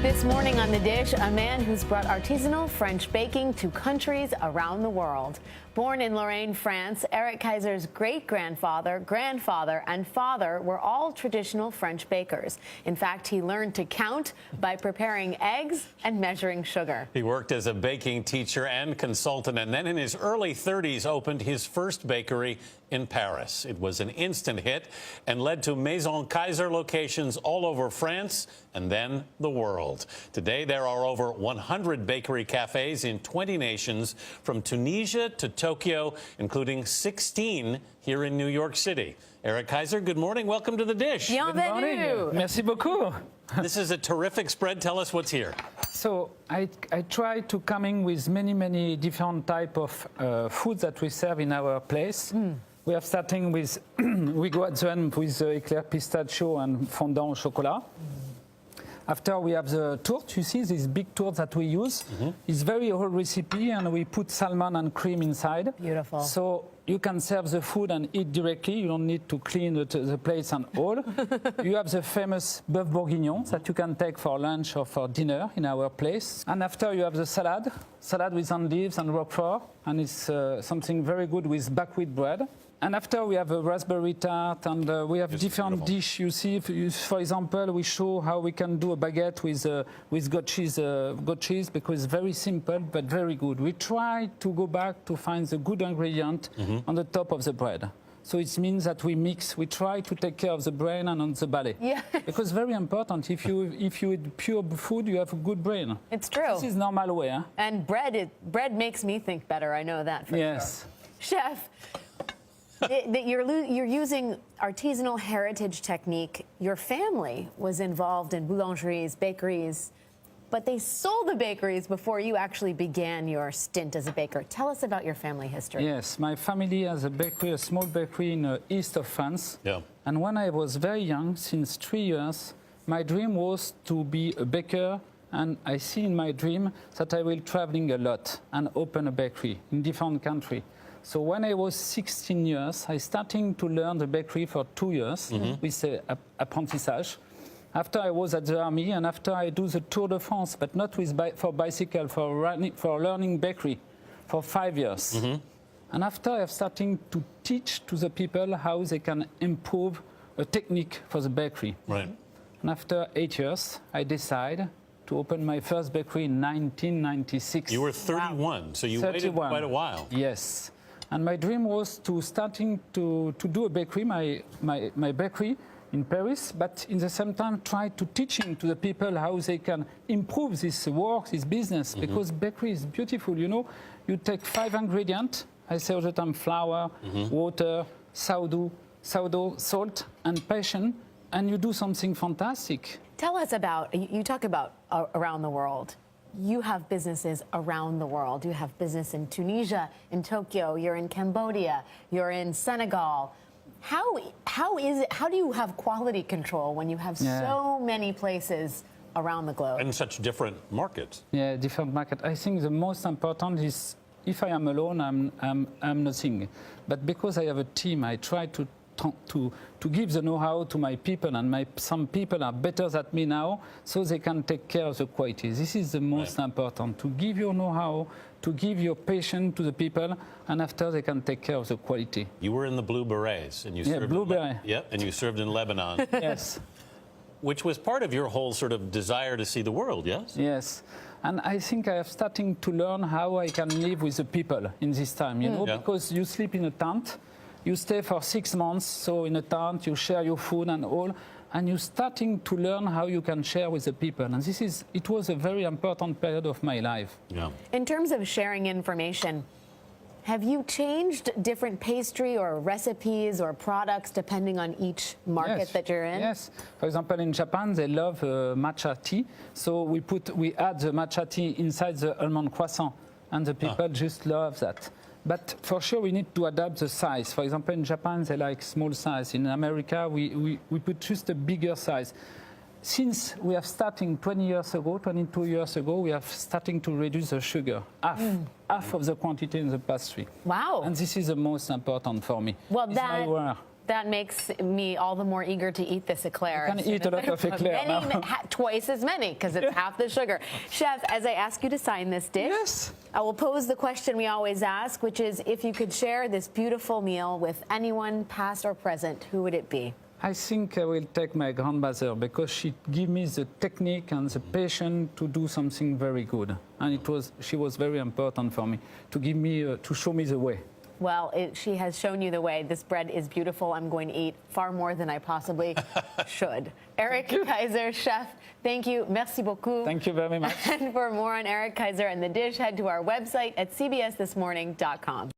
This morning on The Dish, a man who's brought artisanal French baking to countries around the world. Born in Lorraine, France, Eric Kayser's great-grandfather, grandfather, and father were all traditional French bakers. In fact, he learned to count by preparing eggs and measuring sugar. He worked as a baking teacher and consultant, and then in his early 30s opened his first bakery in Paris. It was an instant hit and led to Maison Kayser locations all over France and then the world. Today, there are over 100 bakery cafes in 20 nations, from Tunisia to Tokyo, including 16 here in New York City. Eric Kayser, good morning. Welcome to The Dish. Bienvenue. Merci beaucoup. This is a terrific spread. Tell us what's here. So I try to coming with many different type of food that we serve in our place. We are starting with, we go at the end with éclair pistachio and fondant au chocolat. After we have the tourte, you see this big tourte that we use. It's very old recipe, and we put salmon and cream inside. Beautiful. So you can serve the food and eat directly. You don't need to clean the plates and all. You have the famous bœuf bourguignon that you can take for lunch or for dinner in our place. And after you have the salad with olives and roquefort, and it's something very good with buckwheat bread. And after we have a raspberry tart, and we have different dishes. You see, for example, we show how we can do a baguette with goat cheese, because it's very simple but very good. We try to go back to find the good ingredient on the top of the bread. So it means that we try to take care of the brain and on the belly. Yeah. Because it's very important. If you eat pure food, you have a good brain. It's true. This is normal way. Huh? And bread makes me think better. I know that for Yes. sure. Chef, you're using artisanal heritage technique. Your family was involved in boulangeries, bakeries, but they sold the bakeries before you actually began your stint as a baker. Tell us about your family history. Yes, my family has a bakery, a small bakery in the east of France. Yeah. And when I was very young, since 3 years, my dream was to be a baker. And I see in my dream that I will traveling a lot and open a bakery in different countries. So when I was 16 years, I started to learn the bakery for 2 years with apprentissage. After I was at the army, and after I do the Tour de France, but not with for bicycle, for learning bakery for 5 years. And after I have started to teach to the people how they can improve a technique for the bakery. Right. And after 8 years, I decided to open my first bakery in 1996. You were 31, so you waited quite a while. Yes. And my dream was to starting to do a bakery, my bakery in Paris, but in the same time try to teaching to the people how they can improve this work, this business, because bakery is beautiful. You know, you take 5 ingredients. I say all the time: flour, water, sourdough, salt, and passion, and you do something fantastic. Tell us about, you talk about around the world. You have businesses around the world. You have business in Tunisia, in Tokyo, you're in Cambodia, you're in Senegal. How do you have quality control when you have so many places around the globe? And such different markets. Yeah, different market. I think the most important is, if I am alone, I'm nothing. But because I have a team, I try to give the know-how to my people, and some people are better than me now, so they can take care of the quality. This is the most important, to give your know-how, to give your passion to the people, and after they can take care of the quality. You were in the Blue Berets, and you served Blue Beret. and you served in Lebanon. Yes. Which was part of your whole sort of desire to see the world, yes? Yes. And I think I have starting to learn how I can live with the people in this time, you know, because you sleep in a tent. You stay for 6 months, so in a tent, you share your food and all, and you're starting to learn how you can share with the people. And it was a very important period of my life. Yeah. In terms of sharing information, have you changed different pastry or recipes or products depending on each market that you're in? Yes. For example, in Japan, they love matcha tea, so we add the matcha tea inside the almond croissant, and the people just love that. But for sure, we need to adapt the size. For example, in Japan, they like small size. In America, we put just a bigger size. Since we are starting 22 years ago, we are starting to reduce the sugar, half of the quantity in the pastry. Wow. And this is the most important for me. Well, That makes me all the more eager to eat this eclair. You can eat a lot of eclair now. Twice as many, because it's half the sugar. Chef, as I ask you to sign this dish, Yes. I will pose the question we always ask, which is if you could share this beautiful meal with anyone, past or present, who would it be? I think I will take my grandmother because she gave me the technique and the patience to do something very good. And she was very important for me to give me, to show me the way. Well, she has shown you the way. This bread is beautiful. I'm going to eat far more than I possibly should. Eric Kayser, chef, thank you. Merci beaucoup. Thank you very much. And for more on Eric Kayser and the dish, head to our website at cbsthismorning.com.